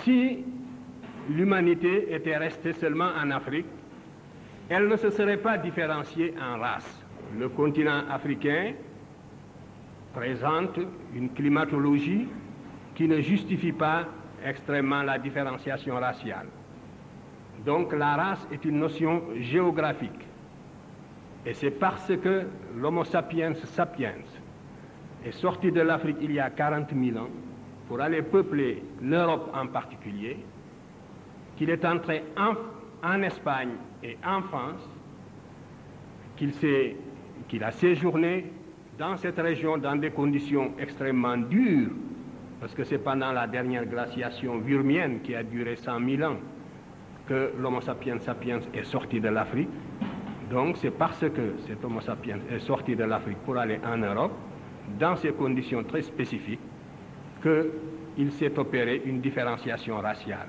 si l'humanité était restée seulement en Afrique, elle ne se serait pas différenciée en races. Le continent africain présente une climatologie qui ne justifie pas extrêmement la différenciation raciale. Donc la race est une notion géographique. Et c'est parce que l'Homo sapiens sapiens est sorti de l'Afrique il y a 40 000 ans pour aller peupler l'Europe en particulier, qu'il est entré en Espagne et en France, qu'il a séjourné dans cette région dans des conditions extrêmement dures, parce que c'est pendant la dernière glaciation Würmienne qui a duré 100 000 ans que l'Homo sapiens sapiens est sorti de l'Afrique. Donc c'est parce que cet Homo sapiens est sorti de l'Afrique pour aller en Europe, dans ces conditions très spécifiques, qu'il s'est opéré une différenciation raciale.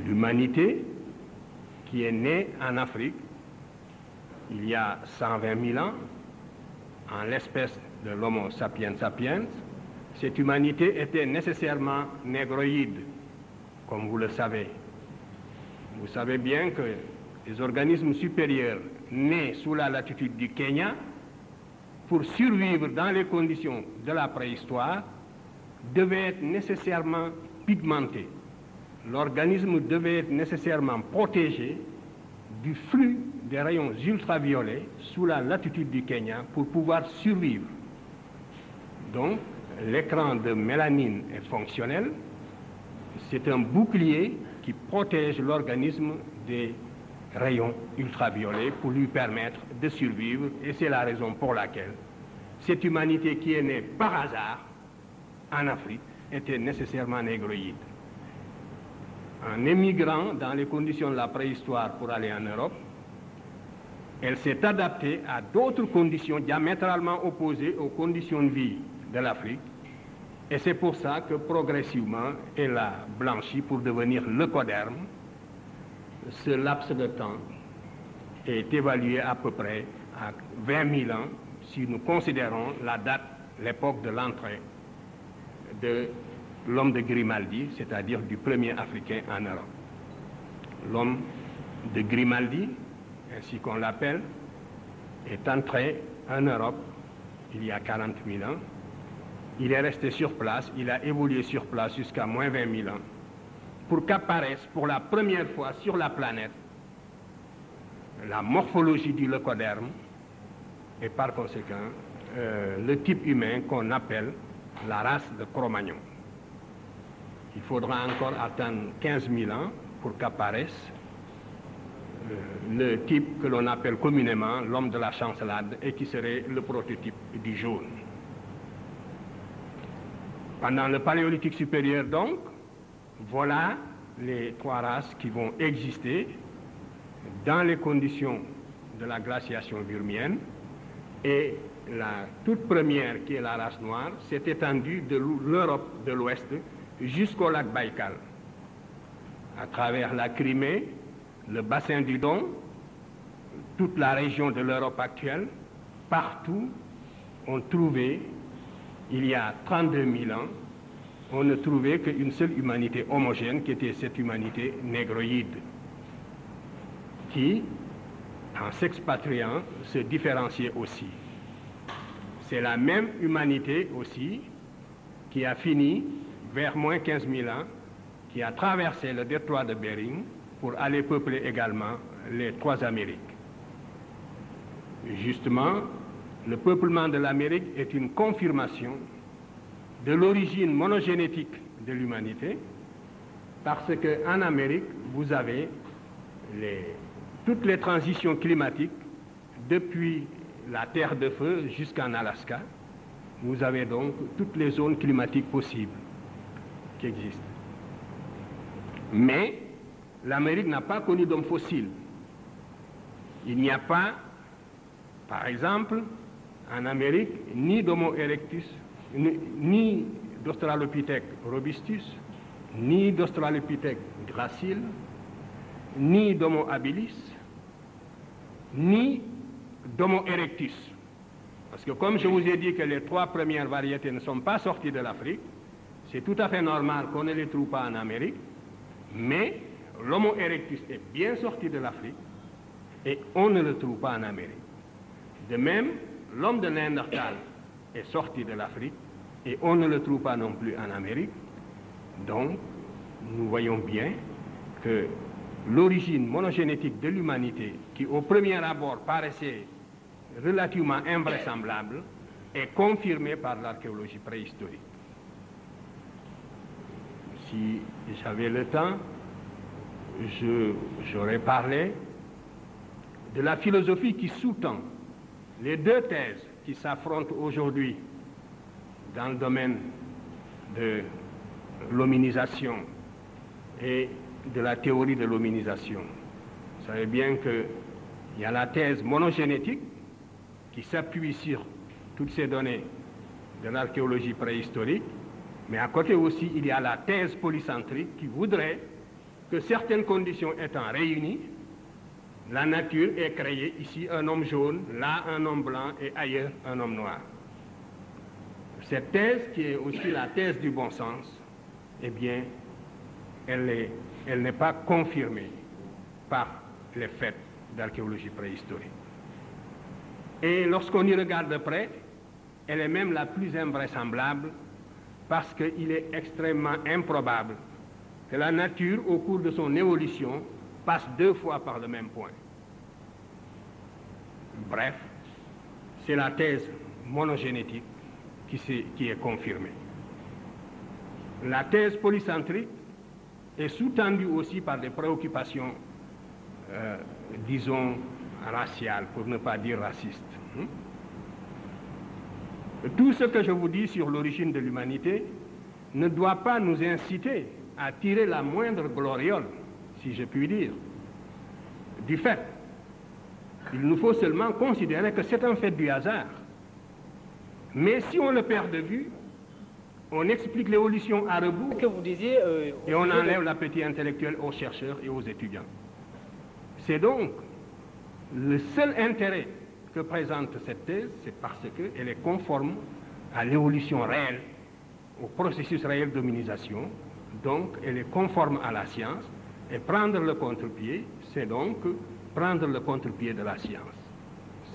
L'humanité qui est née en Afrique il y a 120 000 ans, en l'espèce de l'Homo sapiens sapiens, cette humanité était nécessairement négroïde, comme vous le savez. Vous savez bien que les organismes supérieurs nés sous la latitude du Kenya, pour survivre dans les conditions de la préhistoire, devaient être nécessairement pigmentés. L'organisme devait être nécessairement protégé du flux des rayons ultraviolets sous la latitude du Kenya pour pouvoir survivre. Donc, l'écran de mélanine est fonctionnel. C'est un bouclier qui protège l'organisme des rayons ultraviolets pour lui permettre de survivre. Et c'est la raison pour laquelle cette humanité qui est née par hasard en Afrique était nécessairement négroïde. En émigrant dans les conditions de la préhistoire pour aller en Europe, elle s'est adaptée à d'autres conditions diamétralement opposées aux conditions de vie de l'Afrique. Et c'est pour ça que progressivement, elle a blanchi pour devenir leucoderme. Ce laps de temps est évalué à peu près à 20 000 ans si nous considérons la date, l'époque de l'entrée de l'homme de Grimaldi, c'est-à-dire du premier Africain en Europe. L'homme de Grimaldi, ainsi qu'on l'appelle, est entré en Europe il y a 40 000 ans. Il est resté sur place, il a évolué sur place jusqu'à moins 20 000 ans, pour qu'apparaisse pour la première fois sur la planète la morphologie du leucoderme et par conséquent le type humain qu'on appelle la race de Cro-Magnon. Il faudra encore attendre 15 000 ans pour qu'apparaisse le type que l'on appelle communément l'homme de la chancelade et qui serait le prototype du jaune. Pendant le Paléolithique supérieur donc, voilà les trois races qui vont exister dans les conditions de la glaciation Würmienne, et la toute première, qui est la race noire, s'est étendue de l'Europe de l'Ouest jusqu'au lac Baïkal, à travers la Crimée, le bassin du Don, toute la région de l'Europe actuelle. Partout, on trouvait, il y a 32 000 ans, on ne trouvait qu'une seule humanité homogène, qui était cette humanité négroïde, qui, en s'expatriant, se différenciait aussi. C'est la même humanité aussi qui a fini, vers moins 15 000 ans, qui a traversé le détroit de Bering pour aller peupler également les trois Amériques. Justement, le peuplement de l'Amérique est une confirmation de l'origine monogénétique de l'humanité, parce qu'en Amérique, vous avez toutes les transitions climatiques depuis la Terre de Feu jusqu'en Alaska. Vous avez donc toutes les zones climatiques possibles qui existent. Mais l'Amérique n'a pas connu d'homme fossile. Il n'y a pas, par exemple, en Amérique, ni d'Homo erectus, ni d'Australopithèque robustus, ni d'Australopithèque gracile, ni d'Homo habilis, ni d'Homo erectus. Parce que comme je vous ai dit que les trois premières variétés ne sont pas sorties de l'Afrique, C'est tout à fait normal qu'on ne les trouve pas en Amérique, mais l'Homo erectus est bien sorti de l'Afrique et on ne le trouve pas en Amérique. De même, l'homme de Néandertal est sorti de l'Afrique et on ne le trouve pas non plus en Amérique. Donc, nous voyons bien que l'origine monogénétique de l'humanité, qui au premier abord paraissait relativement invraisemblable, est confirmée par l'archéologie préhistorique. Si j'avais le temps, j'aurais parlé de la philosophie qui sous-tend les deux thèses qui s'affrontent aujourd'hui dans le domaine de l'hominisation et de la théorie de l'hominisation. Vous savez bien qu'il y a la thèse monogénétique qui s'appuie sur toutes ces données de l'archéologie préhistorique, mais à côté aussi, il y a la thèse polycentrique qui voudrait que certaines conditions étant réunies, la nature ait créé ici un homme jaune, là un homme blanc et ailleurs un homme noir. Cette thèse, qui est aussi la thèse du bon sens, eh bien, elle n'est pas confirmée par les faits d'archéologie préhistorique. Et lorsqu'on y regarde de près, elle est même la plus invraisemblable parce qu'il est extrêmement improbable que la nature, au cours de son évolution, passe deux fois par le même point. Bref, c'est la thèse monogénétique qui est confirmée. La thèse polycentrique est sous-tendue aussi par des préoccupations, disons, raciales, pour ne pas dire racistes. Tout ce que je vous dis sur l'origine de l'humanité ne doit pas nous inciter à tirer la moindre gloriole, si je puis dire, du fait. Il nous faut seulement considérer que c'est un fait du hasard. Mais si on le perd de vue, on explique l'évolution à rebours que vous disiez, et on enlève l'appétit intellectuel aux chercheurs et aux étudiants. C'est donc le seul intérêt que présente cette thèse, c'est parce qu'elle est conforme à l'évolution réelle, au processus réel d'hominisation, donc elle est conforme à la science, et prendre le contre-pied, c'est donc prendre le contre-pied de la science.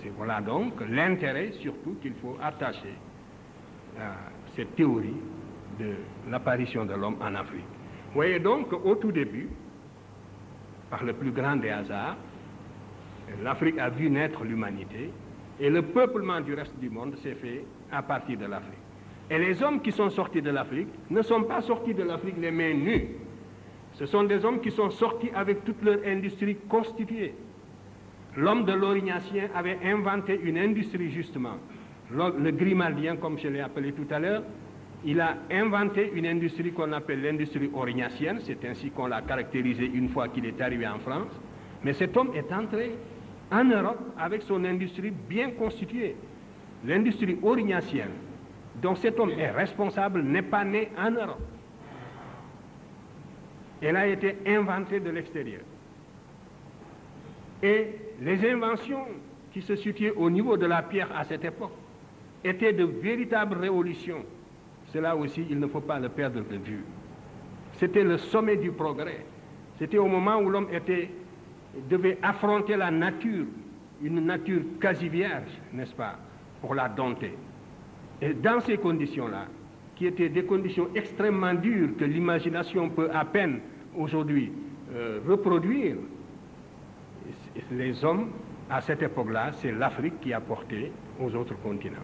C'est voilà donc l'intérêt surtout qu'il faut attacher à cette théorie de l'apparition de l'homme en Afrique. Vous voyez donc qu'au tout début, par le plus grand des hasards, l'Afrique a vu naître l'humanité et le peuplement du reste du monde s'est fait à partir de l'Afrique. Et les hommes qui sont sortis de l'Afrique ne sont pas sortis de l'Afrique les mains nues. Ce sont des hommes qui sont sortis avec toute leur industrie constituée. L'homme de l'Aurignacien avait inventé une industrie justement. Le Grimaldien, comme je l'ai appelé tout à l'heure, il a inventé une industrie qu'on appelle l'industrie aurignacienne. C'est ainsi qu'on l'a caractérisé une fois qu'il est arrivé en France. Mais cet homme est entré en Europe avec son industrie bien constituée. L'industrie aurignacienne, dont cet homme est responsable, n'est pas née en Europe. Elle a été inventée de l'extérieur. Et les inventions qui se situaient au niveau de la pierre à cette époque étaient de véritables révolutions. Cela aussi, il ne faut pas le perdre de vue. C'était le sommet du progrès. C'était au moment où l'homme devait affronter la nature, une nature quasi vierge, n'est-ce pas, pour la dompter. Et dans ces conditions-là, qui étaient des conditions extrêmement dures que l'imagination peut à peine aujourd'hui reproduire, les hommes, à cette époque-là, c'est l'Afrique qui a porté aux autres continents.